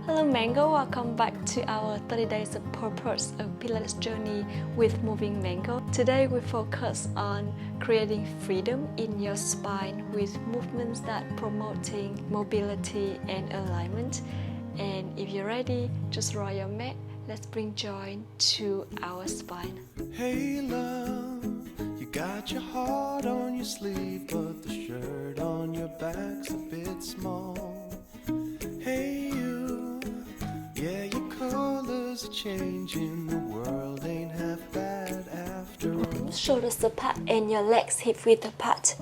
Hello Mango, welcome back to our 30 days of purpose of Pilates journey with Moving Mango. Today we focus on creating freedom in your spine with movements that promoting mobility and alignment. And if you're ready, just roll your mat. Let's bring joy to our spine. Hey love, you got your heart on your sleeve, but the shirt on your back's a bit small. Hey you, yeah, your colors are changing, the world ain't half bad after all. Shoulders apart and your legs hip width apart.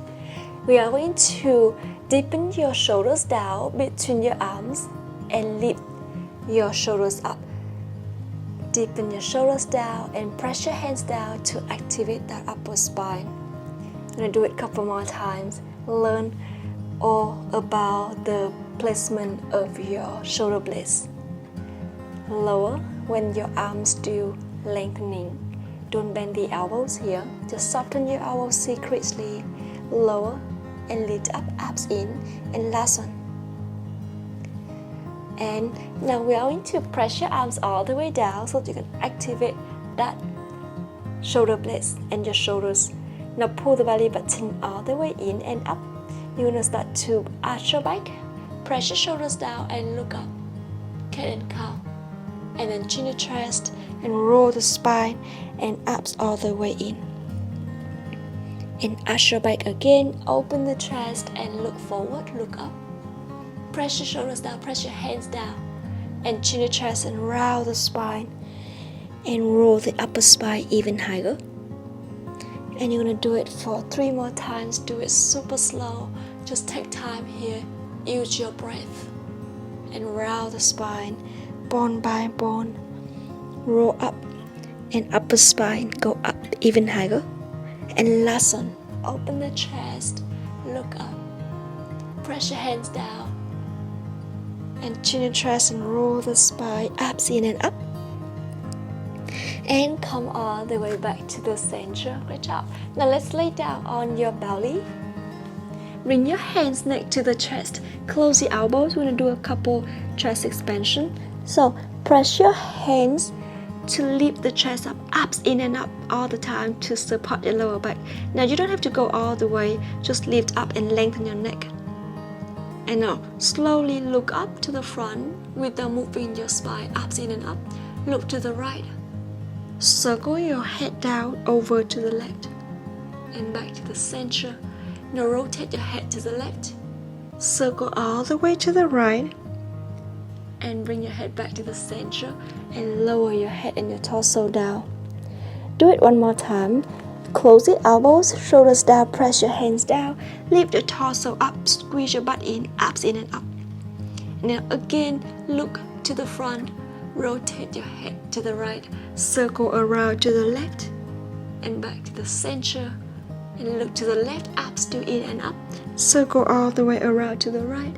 We are going to deepen your shoulders down between your arms and lift your shoulders up. Deepen your shoulders down and press your hands down to activate that upper spine. I'm gonna do it a couple more times. Learn all about the placement of your shoulder blades. Lower when your arms do lengthening. Don't bend the elbows here. Just soften your elbows secretly. Lower and lift up, abs in, and last one. And now we are going to press your arms all the way down so that you can activate that shoulder blades and your shoulders. Now pull the belly button all the way in and up. You're going to start to arch your back, press your shoulders down and look up. Cat and cow. And then chin your chest and roll the spine and abs all the way in. And arch your back again, open the chest and look forward, look up. Press your shoulders down, press your hands down, and chin your chest and round the spine and roll the upper spine even higher. And you're gonna do it for 3 more times. Do it super slow. Just take time here. Use your breath and round the spine, bone by bone. Roll up and upper spine go up even higher. And last one, open the chest, look up, press your hands down. And chin your chest and roll the spine, abs in and up. And come all the way back to the center. Great job. Now let's lay down on your belly. Bring your hands next to the chest. Close your elbows. We're going to do a couple chest expansion. So press your hands to lift the chest up, abs in and up all the time to support your lower back. Now you don't have to go all the way. Just lift up and lengthen your neck. And now, slowly look up to the front without moving your spine, abs in and up. Look to the right. Circle your head down over to the left and back to the center. Now rotate your head to the left. Circle all the way to the right and bring your head back to the center and lower your head and your torso down. Do it one more time. Close your elbows, shoulders down, press your hands down, lift your torso up, squeeze your butt in, abs in and up. Now again, look to the front, rotate your head to the right, circle around to the left and back to the center, and look to the left, abs to in and up, circle all the way around to the right,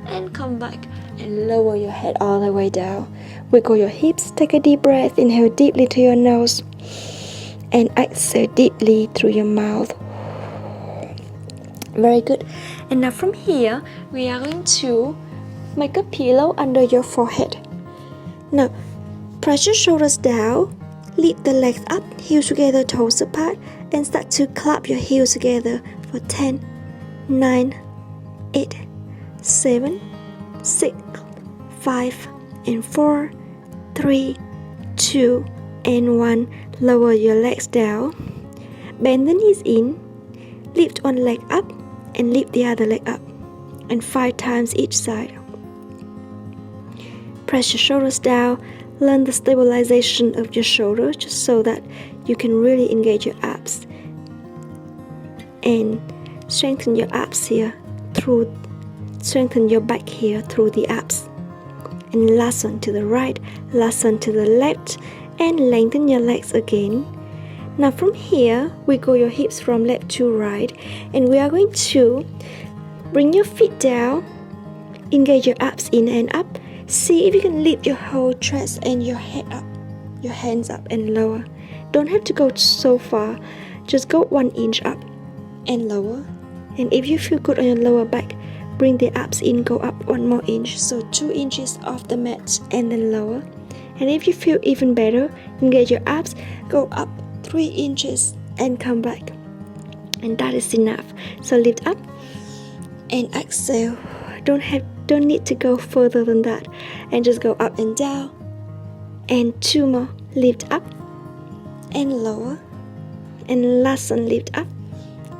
and come back and lower your head all the way down. Wiggle your hips, take a deep breath, inhale deeply to your nose, and exhale deeply through your mouth. Very good. And now from here, we are going to make a pillow under your forehead. Now, press your shoulders down, lift the legs up, heels together, toes apart, and start to clap your heels together for 10, 9, 8, 7, 6, 5, and 4, 3, 2, and 1. Lower your legs down, bend the knees in, lift one leg up and lift the other leg up, and 5 times each side. Press your shoulders down, learn the stabilization of your shoulders just so that you can really engage your abs and strengthen your abs here through, strengthen your back here through the abs. And last one to the right, last one to the left, and lengthen your legs again. Now from here, wiggle your hips from left to right, and we are going to bring your feet down, engage your abs in and up. See if you can lift your whole chest and your head up, your hands up and lower. Don't have to go so far, just go 1 inch up and lower. And if you feel good on your lower back, bring the abs in, go up 1 more inch, so 2 inches off the mat and then lower. And if you feel even better, engage your abs, go up 3 inches and come back, and that is enough. So lift up and exhale. Don't need to go further than that, and just go up and down. And 2 more. Lift up and lower, and last one, lift up,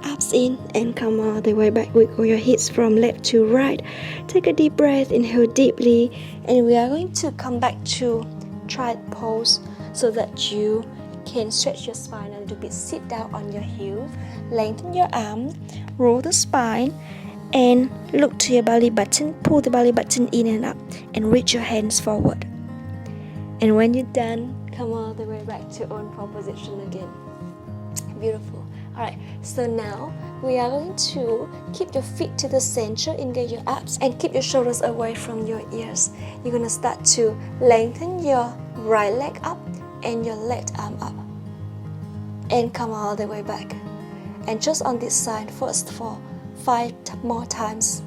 abs in, and come all the way back. Wiggle your hips from left to right. Take a deep breath, inhale deeply, and we are going to come back to triad pose so that you can stretch your spine a little bit. Sit down on your heel, lengthen your arm, roll the spine, and look to your belly button. Pull the belly button in and up, and reach your hands forward. And when you're done, come all the way back to own palm position again. Beautiful. Alright, so now we are going to keep your feet to the center, engage your abs, and keep your shoulders away from your ears. You're going to start to lengthen your right leg up and your left arm up, and come all the way back. And just on this side, first for 5 more times,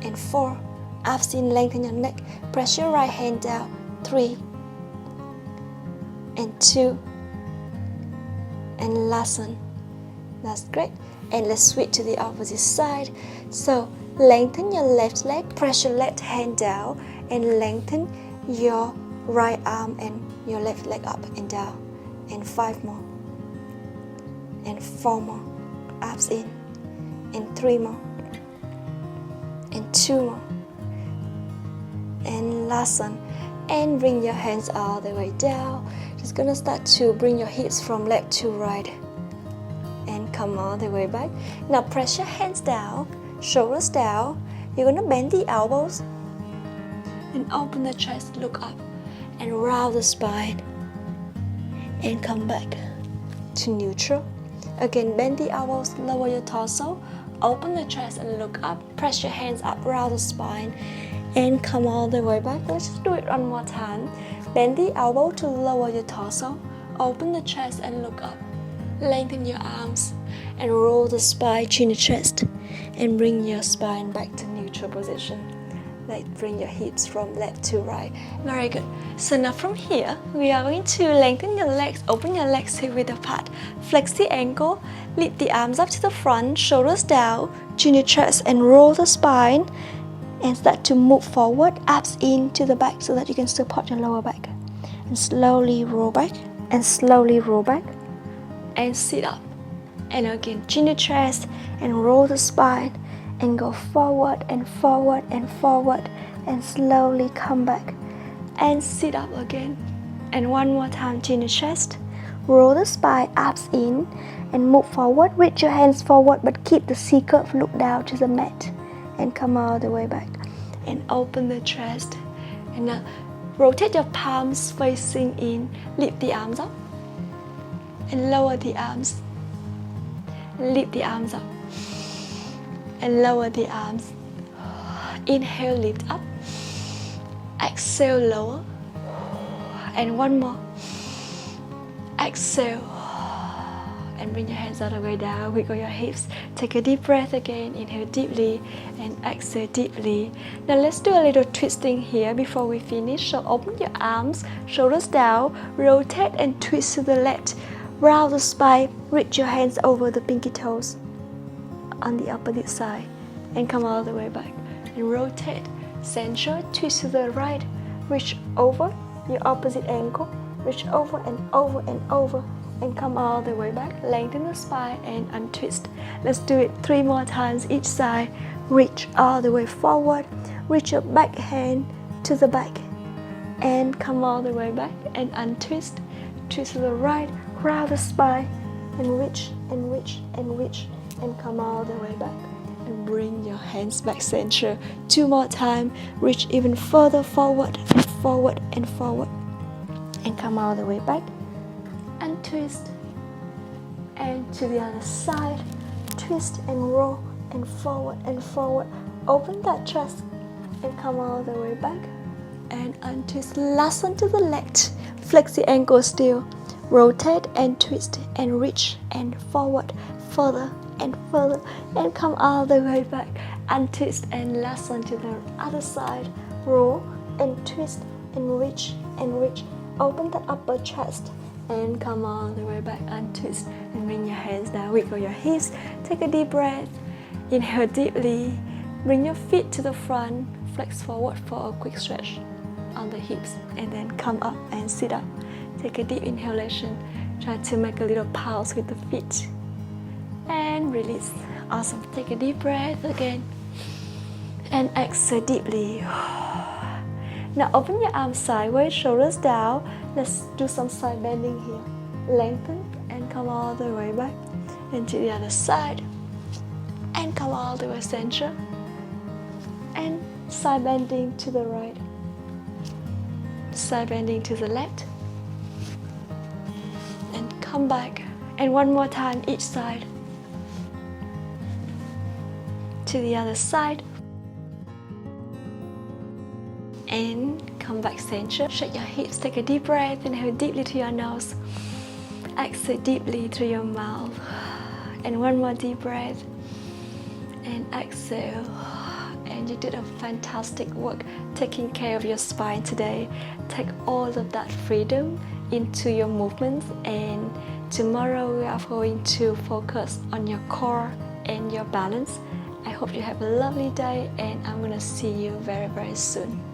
and 4, abs in, lengthen your neck, press your right hand down, 3, and 2, and last one. That's great. And let's switch to the opposite side. So lengthen your left leg, press your left hand down, and lengthen your right arm and your left leg up and down. And 5 more, and 4 more, abs in, and 3 more, and 2 more, and last one. And bring your hands all the way down. Just gonna start to bring your hips from left to right, and come all the way back. Now press your hands down, shoulders down. You're gonna bend the elbows and open the chest, look up, and round the spine, and come back to neutral. Again, bend the elbows, lower your torso, open the chest and look up. Press your hands up, round the spine, and come all the way back. Let's just do it one more time. Bend the elbow to lower your torso, open the chest and look up. Lengthen your arms and roll the spine, chin to chest, and bring your spine back to neutral position. Like bring your hips from left to right. Very good. So now from here, we are going to lengthen your legs, open your legs hip width apart, flex the ankle, lift the arms up to the front, shoulders down, chin to chest, and roll the spine. And start to move forward, abs in to the back so that you can support your lower back. And slowly roll back, and slowly roll back, and sit up. And again, chin to chest, and roll the spine, and go forward and forward and forward, and slowly come back, and sit up again. And one more time, chin to chest, roll the spine, abs in, and move forward. Reach your hands forward, but keep the C curve, look down to the mat. And come all the way back, and open the chest, and now rotate your palms facing in, lift the arms up, and lower the arms, lift the arms up, and lower the arms. Inhale, lift up, exhale, lower, and one more, exhale, and bring your hands all the way down, wiggle your hips. Take a deep breath again, inhale deeply and exhale deeply. Now let's do a little twisting here before we finish. So open your arms, shoulders down, rotate and twist to the left, round the spine, reach your hands over the pinky toes on the opposite side, and come all the way back, and rotate, center, twist to the right, reach over your opposite ankle, reach over and over and over, and come all the way back. Lengthen the spine and untwist. Let's do it 3 more times each side. Reach all the way forward, reach your back hand to the back, and come all the way back and untwist. Twist to the right, round the spine, and reach and reach and reach, and come all the way back, and bring your hands back center. 2 more times. Reach even further forward and forward and forward, and come all the way back, and twist, and to the other side, twist and roll, and forward and forward. Open that chest and come all the way back, and untwist. Last one to the left, flex the ankle still, rotate and twist and reach and forward, further and further, and come all the way back, untwist and last one to the other side. Roll and twist and reach and reach. Open the upper chest and come all the way back, untwist and bring your hands down, wiggle your hips, take a deep breath, inhale deeply, bring your feet to the front, flex forward for a quick stretch on the hips, and then come up and sit up. Take a deep inhalation, try to make a little pulse with the feet and release. Awesome. Take a deep breath again and exhale deeply. Now open your arms sideways, shoulders down. Let's do some side bending here. Lengthen and come all the way back. And to the other side. And come all the way center. And side bending to the right. Side bending to the left. And come back. And one more time each side. To the other side. And come back center. Shake your hips, take a deep breath, inhale deeply through your nose. Exhale deeply through your mouth. And one more deep breath. And exhale. And you did a fantastic work taking care of your spine today. Take all of that freedom into your movements, and tomorrow we are going to focus on your core and your balance. I hope you have a lovely day, and I'm gonna see you very, very soon.